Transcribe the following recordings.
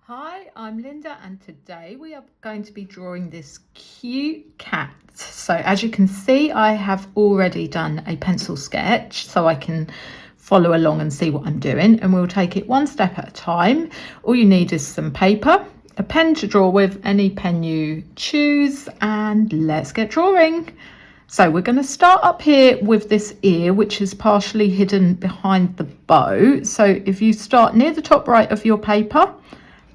Hi, I'm Linda and today we are going to be drawing this cute cat. So as you can see, I have already done a pencil sketch so I can follow along and see what I'm doing, and we'll take it one step at a time. All you need is some paper, a pen to draw with, any pen you choose, and let's get drawing. So we're going to start up here with this ear, which is partially hidden behind the bow. So if you start near the top right of your paper,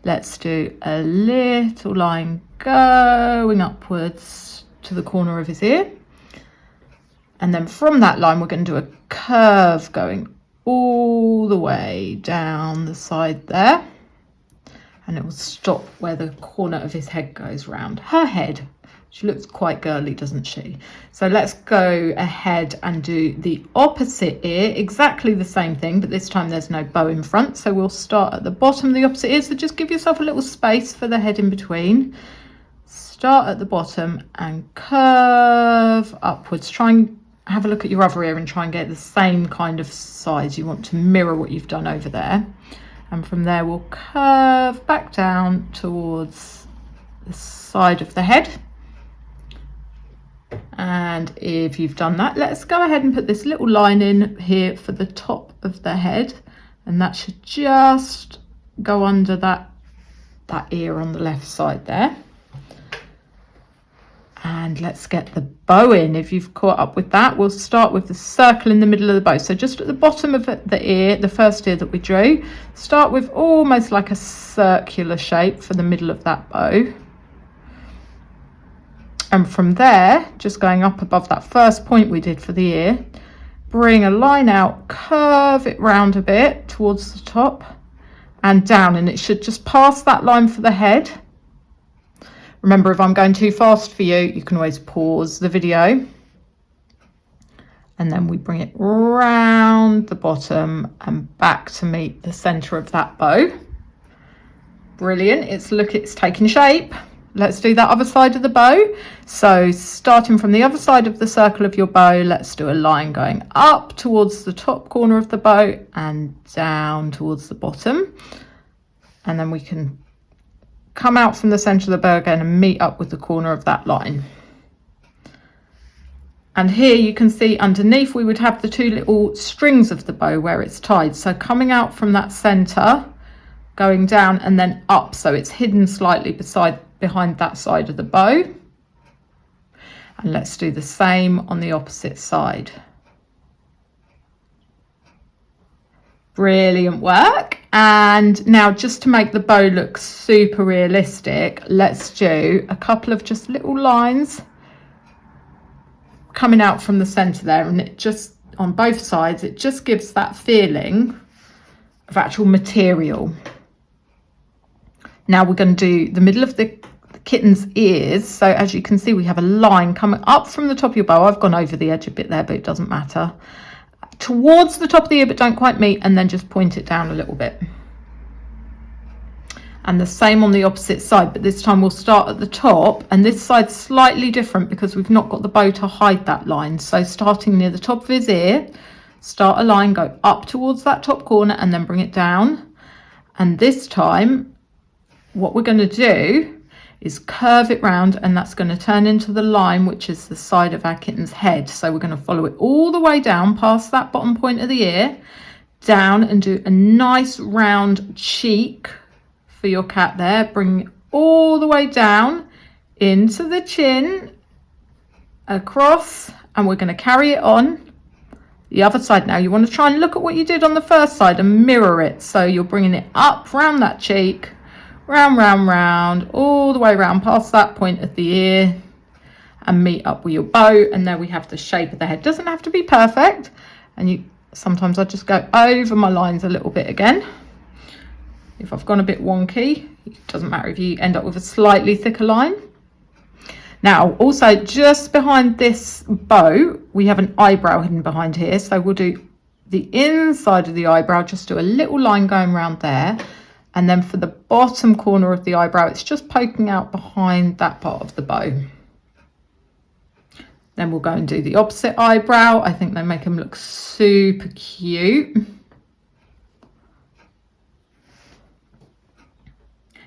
let's do a little line going upwards to the corner of his ear. And then from that line, we're going to do a curve going all the way down the side there. And it will stop where the corner of his head goes round. Her head. She looks quite girly, doesn't she? So let's go ahead and do the opposite ear, exactly the same thing, but this time there's no bow in front. So we'll start at the bottom of the opposite ear. So just give yourself a little space for the head in between. Start at the bottom and curve upwards. Try and have a look at your other ear and try and get the same kind of size. You want to mirror what you've done over there. And from there, we'll curve back down towards the side of the head. And if you've done that, let's go ahead and put this little line in here for the top of the head, and that should just go under that ear on the left side there. And let's get the bow in. If you've caught up with that, we'll start with the circle in the middle of the bow. So just at the bottom of the ear, the first ear that we drew, start with almost like a circular shape for the middle of that bow. And from there, just going up above that first point we did for the ear, bring a line out, curve it round a bit towards the top and down, and it should just pass that line for the head. Remember, if I'm going too fast for you, you can always pause the video. And then we bring it round the bottom and back to meet the center of that bow. Brilliant, it's taking shape. Let's do that other side of the bow. So starting from the other side of the circle of your bow, let's do a line going up towards the top corner of the bow and down towards the bottom. And then we can come out from the center of the bow again and meet up with the corner of that line. And here you can see underneath we would have the two little strings of the bow where it's tied. So coming out from that center, going down and then up, so it's hidden slightly behind that side of the bow. And let's do the same on the opposite side. Brilliant work. And now, just to make the bow look super realistic, let's do a couple of just little lines coming out from the center there, and it just on both sides, it just gives that feeling of actual material. Now we're going to do the middle of the kitten's ears. So as you can see, we have a line coming up from the top of your bow. I've gone over the edge a bit there, but it doesn't matter. Towards the top of the ear, but don't quite meet, and then just point it down a little bit. And the same on the opposite side, but this time we'll start at the top, and this side's slightly different because we've not got the bow to hide that line. So starting near the top of his ear, start a line, go up towards that top corner and then bring it down. And this time what we're going to do is curve it round, and that's going to turn into the line which is the side of our kitten's head. So we're going to follow it all the way down past that bottom point of the ear, down, and do a nice round cheek for your cat there. Bring it all the way down into the chin, across, and we're going to carry it on the other side. Now you want to try and look at what you did on the first side and mirror it. So you're bringing it up round that cheek, round, all the way round past that point of the ear and meet up with your bow. And there we have the shape of the head. Doesn't have to be perfect. And sometimes I just go over my lines a little bit again. If I've gone a bit wonky, it doesn't matter if you end up with a slightly thicker line. Now, also just behind this bow, we have an eyebrow hidden behind here. So we'll do the inside of the eyebrow, just do a little line going around there. And then for the bottom corner of the eyebrow, it's just poking out behind that part of the bow. Then we'll go and do the opposite eyebrow. I think they make them look super cute.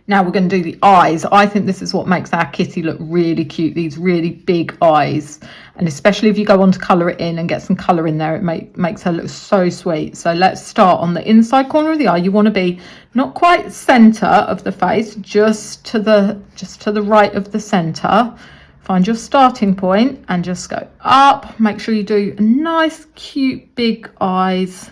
Now we're going to do the eyes. I think this is what makes our kitty look really cute, these really big eyes. And especially if you go on to colour it in and get some colour in there, it makes her look so sweet. So let's start on the inside corner of the eye. You want to be not quite centre of the face, just to the right of the centre. Find your starting point and just go up. Make sure you do nice, cute, big eyes.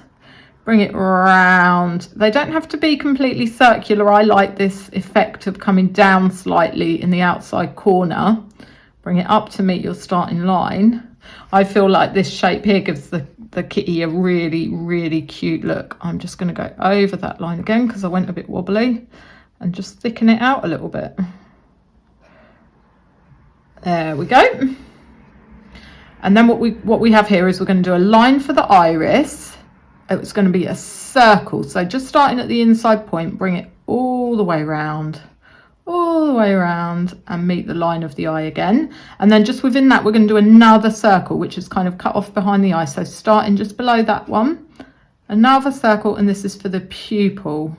Bring it round. They don't have to be completely circular. I like this effect of coming down slightly in the outside corner. Bring it up to meet your starting line. I feel like this shape here gives the kitty a really, really cute look. I'm just going to go over that line again because I went a bit wobbly, and just thicken it out a little bit. There we go. And then what we have here is we're going to do a line for the iris. It's going to be a circle, so just starting at the inside point, bring it all the way around, and meet the line of the eye again. And then just within that, we're going to do another circle, which is kind of cut off behind the eye. So starting just below that one, another circle, and this is for the pupil,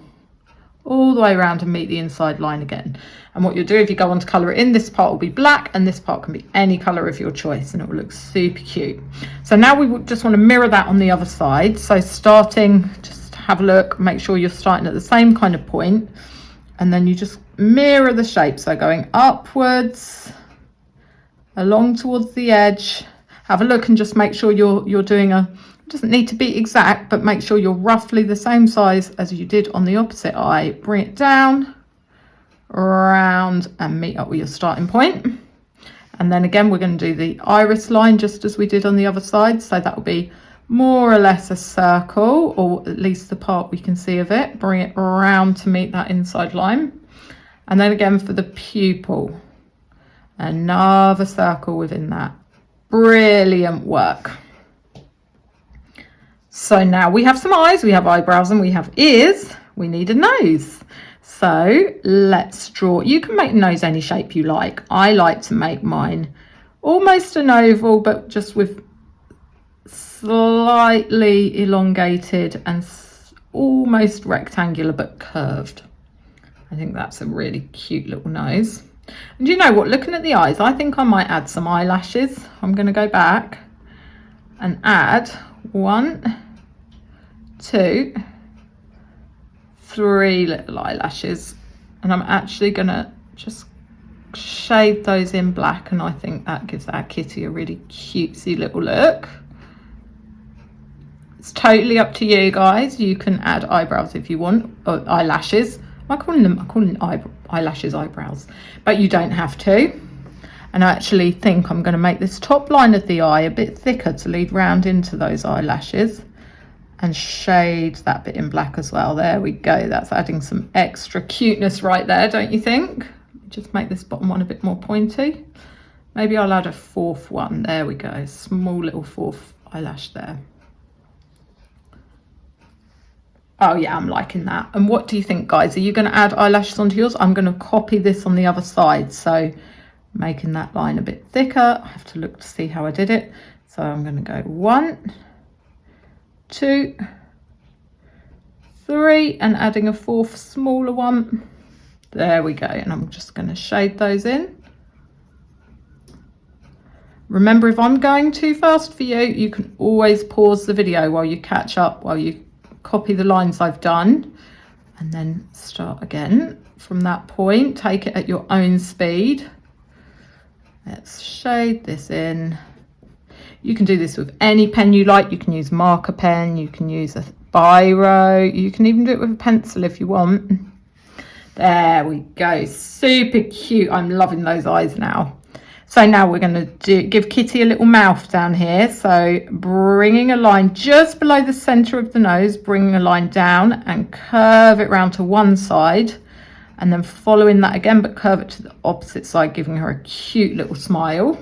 all the way around and meet the inside line again. And what you'll do if you go on to colour it in, this part will be black and this part can be any colour of your choice, and it will look super cute. So now we just want to mirror that on the other side. So starting, just have a look, make sure you're starting at the same kind of point, and then you just mirror the shape. So going upwards, along towards the edge. Have a look and just make sure you're doing it doesn't need to be exact, but make sure you're roughly the same size as you did on the opposite eye. Bring it down, around, and meet up with your starting point. And then again, we're going to do the iris line just as we did on the other side. So that will be more or less a circle, or at least the part we can see of it. Bring it around to meet that inside line. And then again for the pupil, another circle within that. Brilliant work. So now we have some eyes, we have eyebrows, and we have ears. We need a nose. So let's draw. You can make a nose any shape you like. I like to make mine almost an oval, but just with slightly elongated and almost rectangular but curved. I think that's a really cute little nose. And you know what, looking at the eyes, I think I might add some eyelashes. I'm going to go back and add 1, 2, 3 little eyelashes, and I'm actually going to just shade those in black, and I think that gives our kitty a really cutesy little look. It's totally up to you guys. You can add eyebrows if you want, or eyelashes. I'm calling eyelashes eyebrows, but you don't have to. And I actually think I'm going to make this top line of the eye a bit thicker to lead round into those eyelashes, and shade that bit in black as well. There we go. That's adding some extra cuteness right there, don't you think? Just make this bottom one a bit more pointy. Maybe I'll add a 4th one. There we go. Small little 4th eyelash there. Oh yeah, I'm liking that. And what do you think, guys? Are you going to add eyelashes onto yours? I'm going to copy this on the other side. So making that line a bit thicker. I have to look to see how I did it. So I'm going to go 1, 2, 3, and adding a 4th smaller one. There we go. And I'm just going to shade those in. Remember, if I'm going too fast for you, you can always pause the video while you catch up, while you copy the lines I've done, and then start again from that point. Take it at your own speed. Let's shade this in. You can do this with any pen you like. You can use marker pen, you can use a biro, you can even do it with a pencil if you want. There we go. Super cute. I'm loving those eyes now. So now we're going to give Kitty a little mouth down here. So bringing a line just below the center of the nose, bringing a line down and curve it round to one side, and then following that again, but curve it to the opposite side, giving her a cute little smile.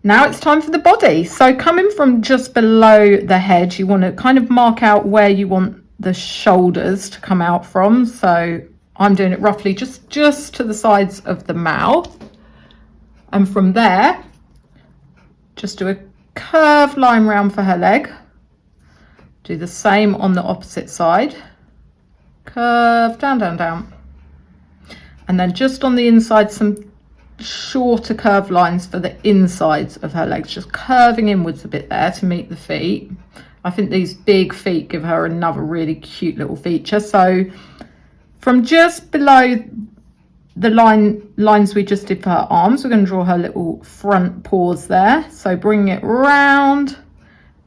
Now it's time for the body. So coming from just below the head, you want to kind of mark out where you want the shoulders to come out from. So I'm doing it roughly just to the sides of the mouth. And from there, just do a curved line round for her leg. Do the same on the opposite side. curve, down, down, down. And then just on the inside, some shorter curved lines for the insides of her legs, just curving inwards a bit there to meet the feet. I think these big feet give her another really cute little feature. So from just below the lines we just did for her arms, we're going to draw her little front paws there. So bringing it round,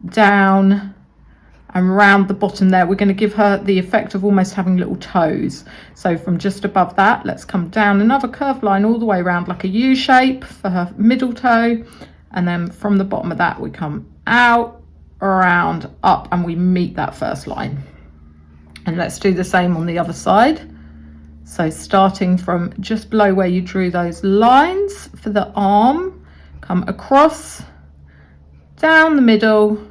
down, and round the bottom there, we're going to give her the effect of almost having little toes. So from just above that, let's come down another curved line all the way around like a U shape for her middle toe. And then from the bottom of that, we come out, around, up, and we meet that first line. And let's do the same on the other side. So starting from just below where you drew those lines for the arm, come across, down the middle,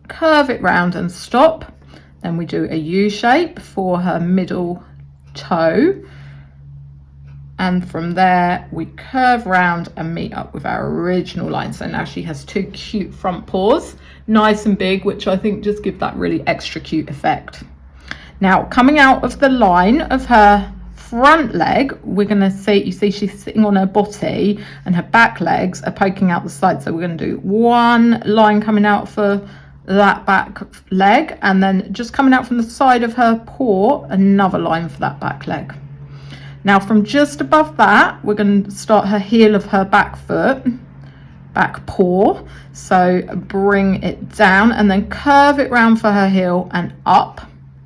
curve it round and stop. Then we do a U shape for her middle toe. And from there, we curve round and meet up with our original line. So now she has two cute front paws, nice and big, which I think just give that really extra cute effect. Now, coming out of the line of her front leg, we're going to see, you see she's sitting on her body and her back legs are poking out the side. So we're going to do one line coming out for that back leg, and then just coming out from the side of her paw, another line for that back leg. Now from just above that, we're going to start her heel of her back foot, back paw. So bring it down and then curve it round for her heel and up,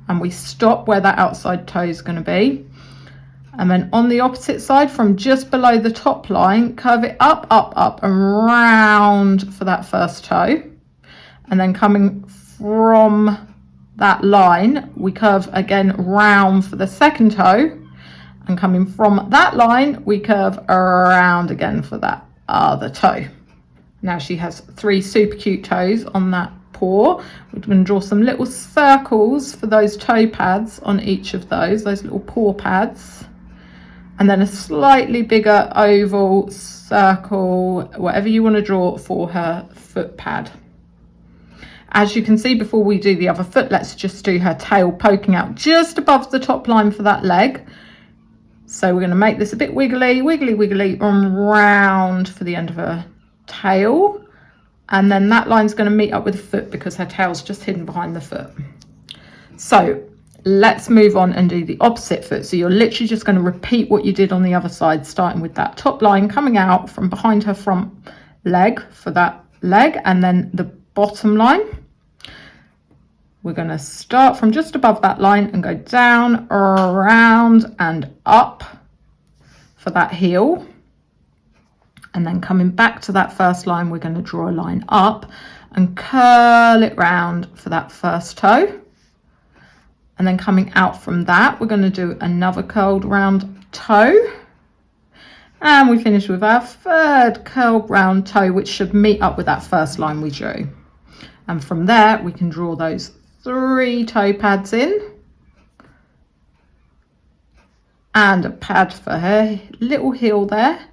and we stop where that outside toe is going to be. And then on the opposite side, from just below the top line, curve it up, up, up, and round for that first toe. And then coming from that line, we curve again round for the second toe. And coming from that line, we curve around again for that other toe. Now she has three super cute toes on that paw. We're going to draw some little circles for those toe pads on each of those little paw pads. And then a slightly bigger oval circle, whatever you want to draw for her foot pad. As you can see, before we do the other foot, let's just do her tail poking out just above the top line for that leg. So we're going to make this a bit wiggly, wiggly, wiggly, and round for the end of her tail. And then that line's going to meet up with the foot because her tail's just hidden behind the foot. So let's move on and do the opposite foot. So you're literally just going to repeat what you did on the other side, starting with that top line coming out from behind her front leg for that leg, and then the bottom line. We're going to start from just above that line and go down, around, and up for that heel. And then coming back to that first line, we're going to draw a line up and curl it round for that first toe. And then coming out from that, we're going to do another curled round toe. And we finish with our third curled round toe, which should meet up with that first line we drew. And from there, we can draw those three toe pads in. And a pad for her little heel there,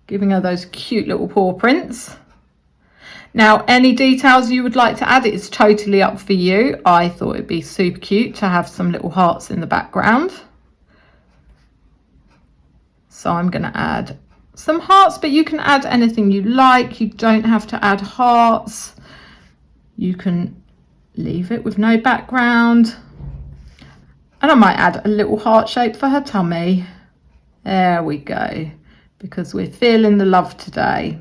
giving her those cute little paw prints. Now, any details you would like to add, it's totally up for you. I thought it'd be super cute to have some little hearts in the background. So I'm going to add some hearts, but you can add anything you like. You don't have to add hearts. You can leave it with no background. And I might add a little heart shape for her tummy. There we go, because we're feeling the love today.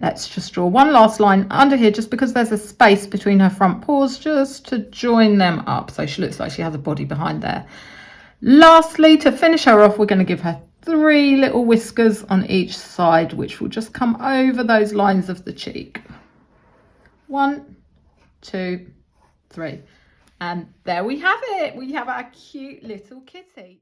Let's just draw one last line under here, just because there's a space between her front paws, just to join them up. So she looks like she has a body behind there. Lastly, to finish her off, we're going to give her three little whiskers on each side, which will just come over those lines of the cheek. 1, 2, 3. And there we have it. We have our cute little kitty.